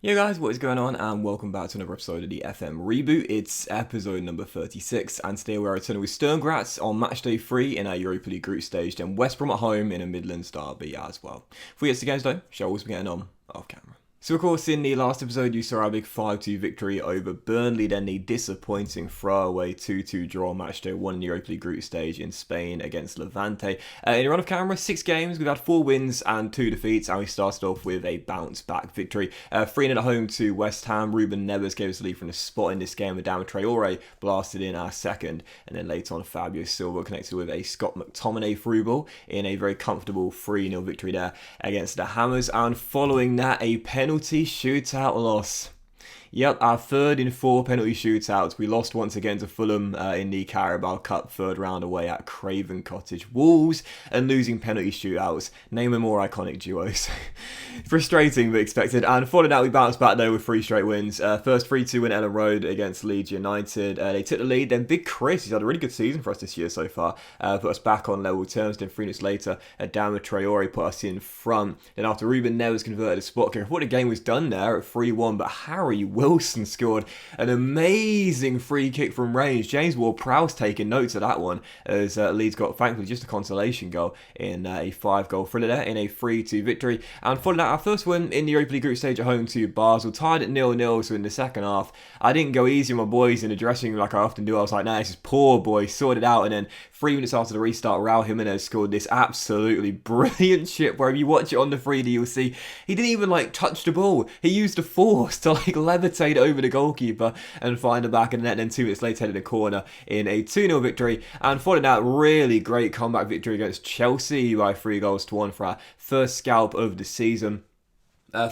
Yo guys, what is going on, and welcome back to another episode of the FM Reboot. It's episode number 36, and today we're returning with Sturm Graz on match day 3 in our Europa League group stage, then West Brom at home in a Midlands derby as well. Before we get to the games though, shall we be getting on off camera? So of course, in the last episode, you saw our big 5-2 victory over Burnley, then the disappointing throwaway 2-2 draw match day 1 in the Europa League group stage in Spain against Levante. In a run of camera, 6 games, we've had 4 wins and 2 defeats, and we started off with a bounce-back victory. 3-0 at home to West Ham. Ruben Neves gave us the lead from the spot in this game, with Adama Traore blasted in our second, and then later on, Fabio Silva connected with a Scott McTominay through ball in a very comfortable 3-0 victory there against the Hammers, and following that, a penalty shootout loss. Yep, our third in 4 penalty shootouts. We lost once again to Fulham in the Carabao Cup third round away at Craven Cottage. Wolves and losing penalty shootouts. Name a more iconic duos. Frustrating but expected. And following that, we bounced back though with 3 straight wins. First 3-2 win Ellen Road against Leeds United. They took the lead. Then Big Chris, he's had a really good season for us this year so far, put us back on level terms. Then 3 minutes later, Adama Traore put us in front. Then after Ruben Neves converted a spot kick, I thought the game was done there at 3-1, but Harry Wilson scored an amazing free kick from range. James Ward-Prowse taking notes of that one, as Leeds got, thankfully, just a consolation goal in a 5-goal thriller there in a 3-2 victory. And following that, our first win in the Europa League group stage at home to Basel, tied at 0-0. So in the second half, I didn't go easy on my boys in the dressing room like I often do. I was like, nah, this is poor, boys, sorted out. And then 3 minutes after the restart, Raul Jimenez scored this absolutely brilliant chip where if you watch it on the 3D, you'll see he didn't even touch the ball. He used the force to levitate over the goalkeeper and find the back of the net. Then 2 minutes later, headed a corner in a 2-0 victory. And following that, really great comeback victory against Chelsea by 3-1 for our first scalp of the season.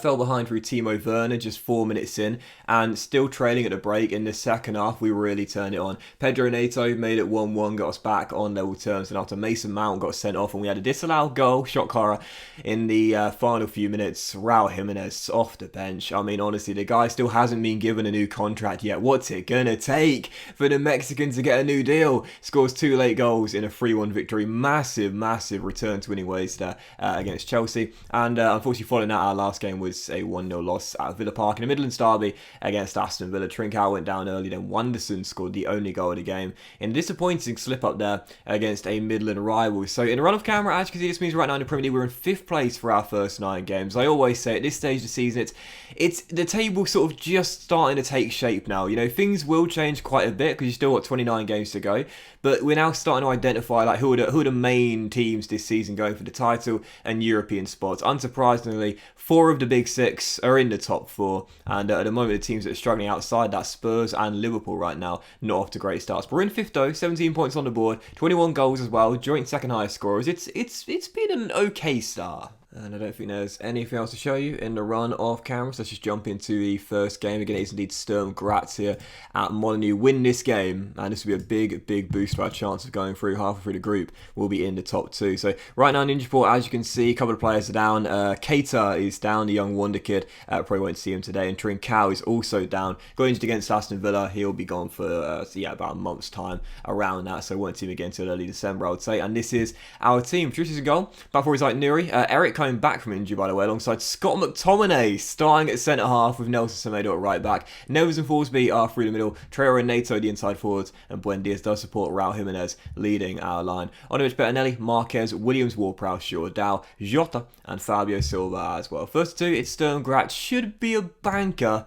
Fell behind through Timo Werner just 4 minutes in, and still trailing at the break in the second half, we really turned it on. Pedro Neto made it 1-1, got us back on level terms, and after Mason Mount got sent off and we had a disallowed goal, shock horror, in the final few minutes, Raul Jimenez off the bench. I mean, honestly, the guy still hasn't been given a new contract yet. What's it gonna take for the Mexican to get a new deal? Scores 2 late goals in a 3-1 victory. Massive return to winning ways there against Chelsea. And unfortunately, following that, our last game was a 1-0 loss at Villa Park in a Midlands derby against Aston Villa. Trincao went down early, then Wanderson scored the only goal of the game in a disappointing slip up there against a Midland rival. So in a run of camera, as you can see, this means right now in the Premier League we're in 5th place for our first 9 games. I always say at this stage of the season, it's the table sort of just starting to take shape now. You know, things will change quite a bit because you still got 29 games to go, but we're now starting to identify who are the main teams this season going for the title and European spots. Unsurprisingly, 4 of the big 6 are in the top 4, and at the moment the teams that are struggling outside that, Spurs and Liverpool right now, not off to great starts. But we're in 5th though, 17 points on the board, 21 goals as well, joint second highest scorers. It's been an okay start. And I don't think there's anything else to show you in the run off camera, so let's just jump into the first game. Again, it's indeed Sturm Graz here at Molineux. Win this game, and this will be a big boost for our chance of going through halfway through the group. We'll be in the top 2. So right now, Ninja Port, as you can see, a couple of players are down. Keita is down, the young wonder kid. Probably won't see him today. And Trincao is also down. Got injured against Aston Villa. He'll be gone for about a month's time around that. So won't see him again until early December, I would say. And this is our team. Produces a goal. Back for his Nuri. Eric coming back from injury, by the way, alongside Scott McTominay, starting at centre-half with Nelson Semedo at right-back. Neves and Forsby are through the middle, Traore and Neto the inside forwards, and Buendias does support Raul Jimenez leading our line. Onovich, Bettinelli, Marquez, Williams, Ward-Prowse, Jordan, Jota, and Fabio Silva as well. First 2, it's Sturm Graz. Should be a banker.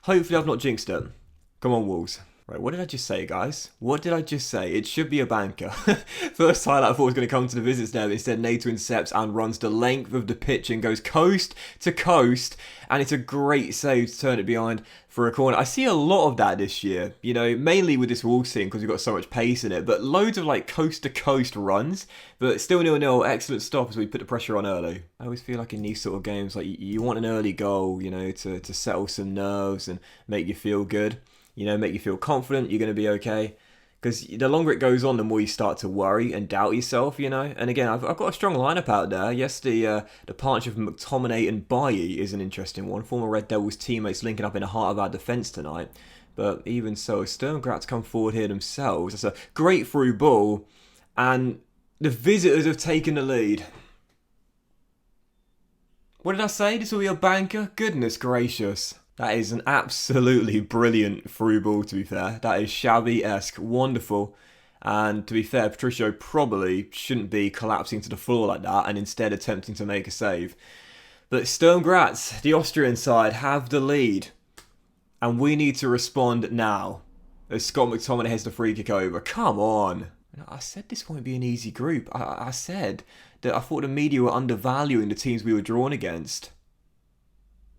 Hopefully I've not jinxed it. Come on, Wolves. Right, what did I just say, guys? What did I just say? It should be a banker. First highlight I thought was going to come to the visits there, but instead Nato intercepts and runs the length of the pitch and goes coast to coast, and it's a great save to turn it behind for a corner. I see a lot of that this year, you know, mainly with this Wolves team because we've got so much pace in it, but loads of coast to coast runs, but still 0-0, excellent stop as we put the pressure on early. I always feel like in these sort of games, you want an early goal, you know, to settle some nerves and make you feel good. You know, make you feel confident you're going to be okay. Because the longer it goes on, the more you start to worry and doubt yourself, you know. And again, I've got a strong lineup out there. Yes, the partnership of McTominay and Bailly is an interesting one. Former Red Devils teammates linking up in the heart of our defence tonight. But even so, Sturm Graz come forward here themselves. That's a great through ball. And the visitors have taken the lead. What did I say? This will be a banker? Goodness gracious. That is an absolutely brilliant through ball, to be fair. That is Xavi-esque. Wonderful. And to be fair, Patricio probably shouldn't be collapsing to the floor like that and instead attempting to make a save. But Sturm Graz, the Austrian side, have the lead. And we need to respond now. As Scott McTominay heads the free kick over. Come on. I said this won't be an easy group. I said that I thought the media were undervaluing the teams we were drawn against.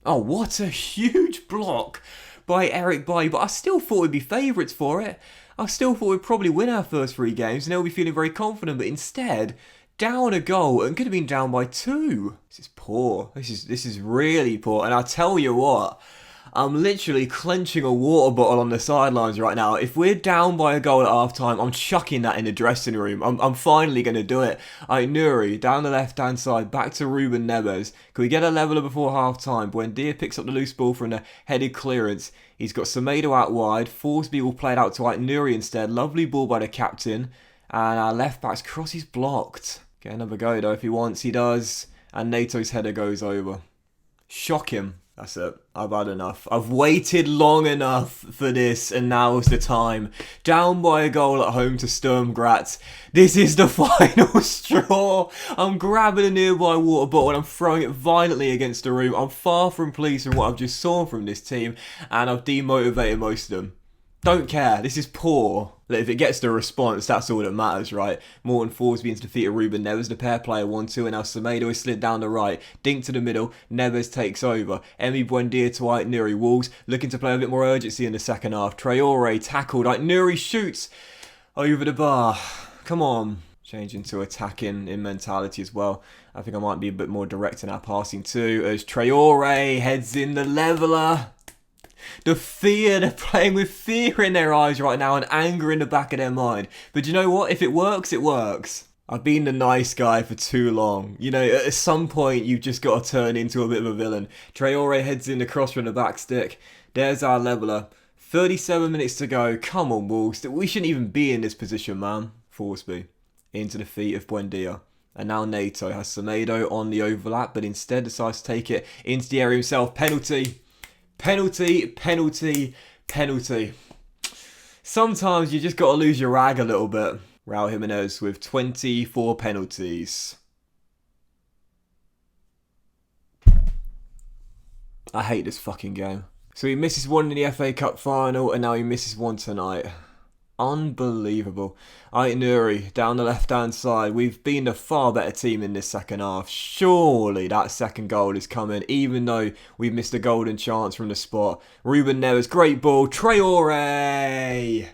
Oh, what a huge block by Eric Bailly. But I still thought we'd be favourites for it. I still thought we'd probably win our first 3 games and they'll be feeling very confident. But instead, down a goal and could have been down by 2. This is poor. This is really poor. And I tell you what, I'm literally clenching a water bottle on the sidelines right now. If we're down by a goal at half time, I'm chucking that in the dressing room. I'm finally going to do it. Nuri, down the left-hand side, back to Ruben Neves. Can we get a leveller before half time? Buendia picks up the loose ball from the headed clearance. He's got Semedo out wide. Forsby will play it out to Nuri instead. Lovely ball by the captain. And our left-back's cross is blocked. Get another go though if he wants. He does. And NATO's header goes over. Shock him. That's it. I've had enough. I've waited long enough for this and now's the time. Down by a goal at home to Sturm Graz. This is the final straw. I'm grabbing a nearby water bottle and I'm throwing it violently against the room. I'm far from pleased with what I've just saw from this team and I've demotivated most of them. Don't care. This is poor. If it gets the response, that's all that matters, right? Morten Forsby into defeat of Ruben Neves. The pair player 1-2 and now Semedo is slid down the right. Dink to the middle. Neves takes over. Emi Buendia to Nuri. Wolves looking to play a bit more urgency in the second half. Traore tackled. Nuri shoots over the bar. Come on. Changing to attacking in mentality as well. I think I might be a bit more direct in our passing too. As Traore heads in the leveller. The fear, they're playing with fear in their eyes right now and anger in the back of their mind. But you know what? If it works, it works. I've been the nice guy for too long. You know, at some point, you've just got to turn into a bit of a villain. Traore heads in the cross from the back stick. There's our leveller. 37 minutes to go. Come on, Wolves. We shouldn't even be in this position, man. Forsby into the feet of Buendia. And now NATO has Semedo on the overlap, but instead decides to take it into the area himself. Penalty. Penalty, penalty, penalty. Sometimes you just got to lose your rag a little bit. Raul Jimenez with 24 penalties. I hate this fucking game. So he misses one in the FA Cup final and now he misses one tonight. Unbelievable. Nuri down the left-hand side. We've been the far better team in this second half. Surely that second goal is coming, even though we've missed a golden chance from the spot. Ruben Neves, great ball. Traore!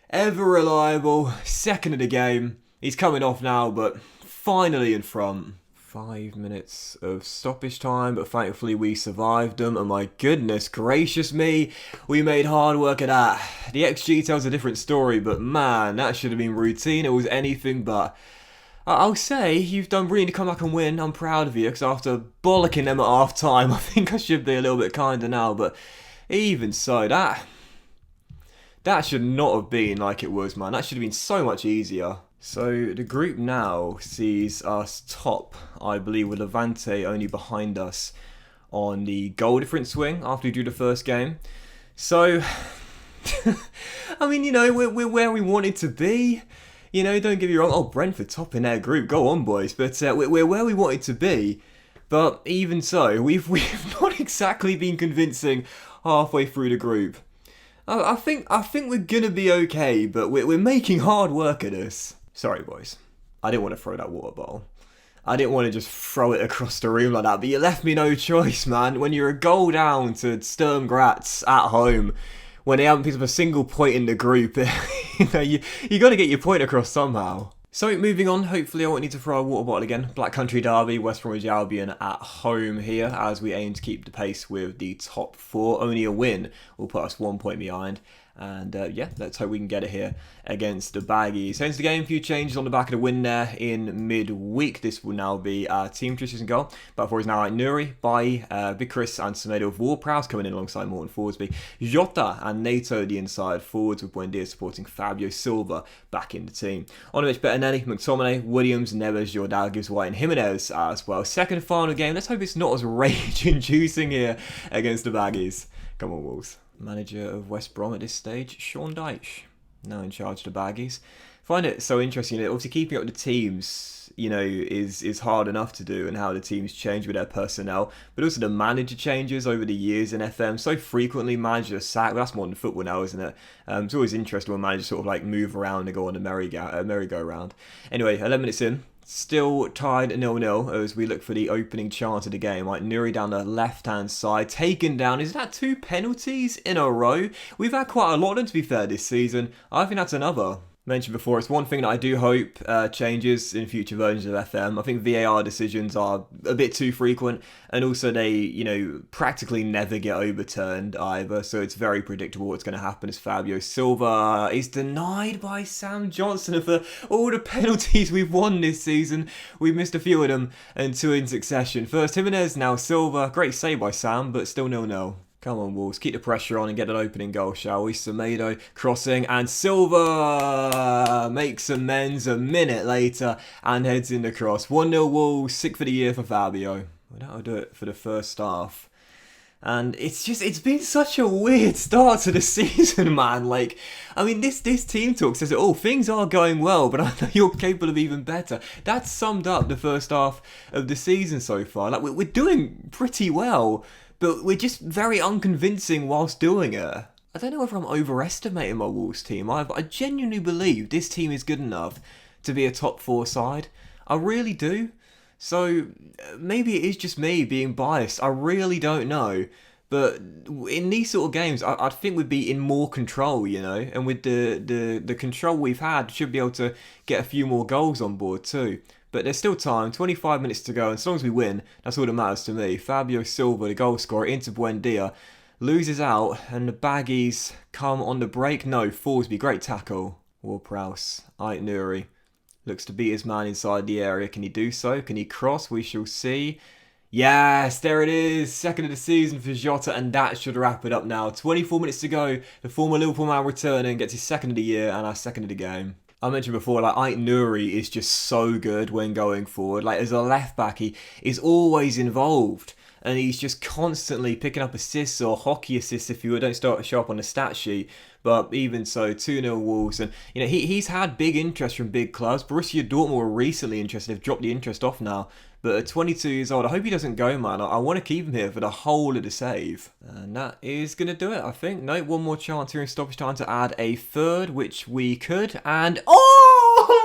Ever reliable. Second of the game. He's coming off now, but finally in front. 5 minutes of stoppage time, but thankfully we survived them. And my goodness gracious me, we made hard work of that. The XG tells a different story, but man, that should have been routine. It was anything but. I'll say, you've done brilliant to come back and win. I'm proud of you, because after bollocking them at half time, I think I should be a little bit kinder now. But even so, that should not have been like it was, man. That should have been so much easier. So the group now sees us top, I believe, with Levante only behind us on the goal difference swing after we drew the first game. So, I mean, you know, we're where we wanted to be. You know, don't get me wrong. Oh, Brentford top in their group. Go on, boys. But we're where we wanted to be. But even so, we've not exactly been convincing halfway through the group. I think we're gonna be okay, but we're making hard work at this. Sorry, boys. I didn't want to throw that water bottle. I didn't want to just throw it across the room like that, but you left me no choice, man. When you're a goal down to Sturm Graz at home, when they haven't picked up a single point in the group, you know, you got to get your point across somehow. So moving on, hopefully I won't need to throw a water bottle again. Black Country Derby, West Bromwich Albion at home here as we aim to keep the pace with the top 4. Only a win will put us 1 point behind. And yeah, let's hope we can get it here against the Baggies. Hence the game, a few changes on the back of the win there in midweek. This will now be our team tradition goal. But for is now Nuri, Bai, Big Chris and Semedo of Warprouse coming in alongside Morton Forsby. Jota and Nato the inside forwards, with Buendia supporting Fabio Silva back in the team. On the pitch, Bettinelli, McTominay, Williams, Neves, Jordao, Gibbs White and Jimenez as well. Second and final game. Let's hope it's not as rage-inducing here against the Baggies. Come on, Wolves. Manager of West Brom at this stage, Sean Dyche, now in charge of the Baggies. Find it so interesting that obviously keeping up with the teams, you know, is hard enough to do, and how the teams change with their personnel, but also the manager changes over the years in FM. So frequently managers sack. That's modern football now, isn't it? It's always interesting when managers sort of like move around and go on a merry-go-round. Anyway, 11 minutes in. Still tied 0-0 as we look for the opening chance of the game. Like Nuri down the left-hand side, taken down. Is that 2 penalties in a row? We've had quite a lot of them, to be fair, this season. I think that's another. Mentioned before, it's one thing that I do hope changes in future versions of FM. I think VAR decisions are a bit too frequent, and also they, you know, practically never get overturned either, so it's very predictable what's going to happen as Fabio Silva is denied by Sam Johnson. And for all the penalties we've won this season, we've missed a few of them, and 2 in succession. First Jimenez, now Silva. Great save by Sam, but still 0-0. Come on, Wolves, keep the pressure on and get an opening goal, shall we? Semedo crossing, and Silva makes amends a minute later and heads in the cross. 1-0 Wolves, sick for the year for Fabio. Well, that'll do it for the first half. And it's been such a weird start to the season, man. Like, I mean, this team talk says, oh, things are going well, but I know you're capable of even better. That's summed up the first half of the season so far. Like, we're doing pretty well, but we're just very unconvincing whilst doing it. I don't know whether I'm overestimating my Wolves team. I genuinely believe this team is good enough to be a top 4 side. I really do. So maybe it is just me being biased. I really don't know. But in these sort of games, I think we'd be in more control, you know. And with the control we've had, should be able to get a few more goals on board too. But there's still time, 25 minutes to go, and as long as we win, that's all that matters to me. Fabio Silva, the goal scorer, into Buendia, loses out, and the Baggies come on the break. No, Forsby, great tackle. Ward-Prowse, Ait Nuri, looks to beat his man inside the area. Can he do so? Can he cross? We shall see. Yes, there it is. Second of the season for Jota, and that should wrap it up now. 24 minutes to go. The former Liverpool man returning, gets his second of the year and our second of the game. I mentioned before, like, Ait Nuri is just so good when going forward. Like, as a left back, he is always involved. And he's just constantly picking up assists or hockey assists if you don't start to show up on the stat sheet. But even so, 2-0 Wolves. And, you know, he's had big interest from big clubs. Borussia Dortmund were recently interested. They've dropped the interest off now. But at 22 years old, I hope he doesn't go, man. I want to keep him here for the whole of the save. And that is going to do it, I think. No, one more chance here in stoppage time to add a third, which we could. And, oh!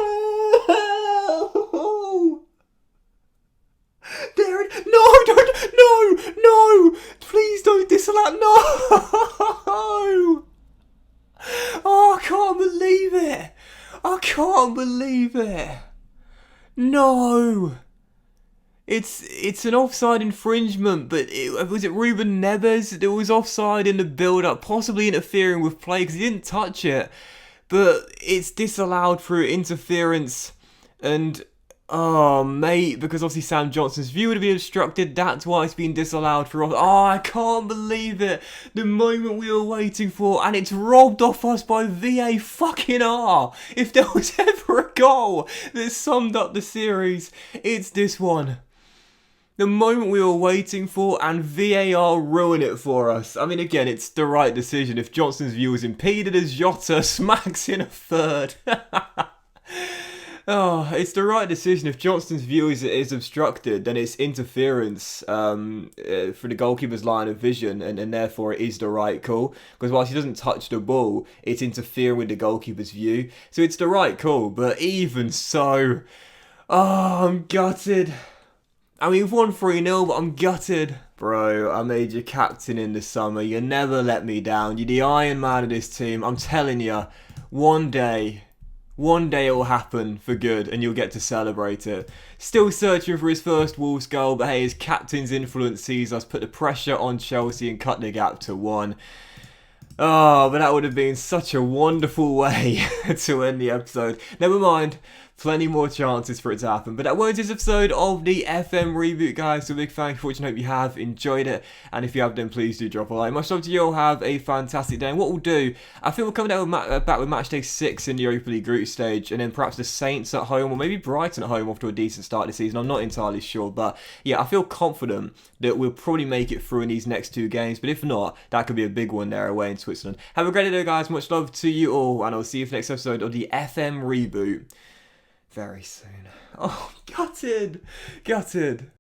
There it... No! Please don't disallow... No! Oh, I can't believe it. No! It's an offside infringement, but was it Ruben Neves? There was offside in the build-up, possibly interfering with play because he didn't touch it. But it's disallowed through interference, and oh mate, because obviously Sam Johnson's view would have been obstructed. That's why it's been disallowed for. Oh, I can't believe it! The moment we were waiting for, and it's robbed off us by VA fucking R. If there was ever a goal that summed up the series, it's this one. The moment we were waiting for, and VAR ruined it for us. I mean, again, it's the right decision. If Johnson's view was impeded as Jota smacks in a third. Oh, it's the right decision. If Johnston's view is obstructed, then it's interference for the goalkeeper's line of vision, and therefore it is the right call. Because whilst he doesn't touch the ball, it's interfering with the goalkeeper's view. So it's the right call, but even so, oh, I'm gutted. I mean, we've won 3-0, but I'm gutted. Bro, I made you captain in the summer. You never let me down. You're the Iron Man of this team. I'm telling you, one day it will happen for good and you'll get to celebrate it. Still searching for his first Wolves goal, but hey, his captain's influence sees us put the pressure on Chelsea and cut the gap to 1. Oh, but that would have been such a wonderful way to end the episode. Never mind, plenty more chances for it to happen. But that was this episode of the FM Reboot, guys. So big thank you for watching. Hope you have enjoyed it. And if you have, then please do drop a like. Much love to you all. Have a fantastic day. And what we'll do, I think we're coming down with back with match day 6 in the Europa League group stage. And then perhaps the Saints at home, or maybe Brighton at home after a decent start this season. I'm not entirely sure. But yeah, I feel confident that we'll probably make it through in these next 2 games. But if not, that could be a big one there away in Switzerland. Have a great day, guys. Much love to you all. And I'll see you for the next episode of the FM Reboot very soon. Oh, gutted. Gutted.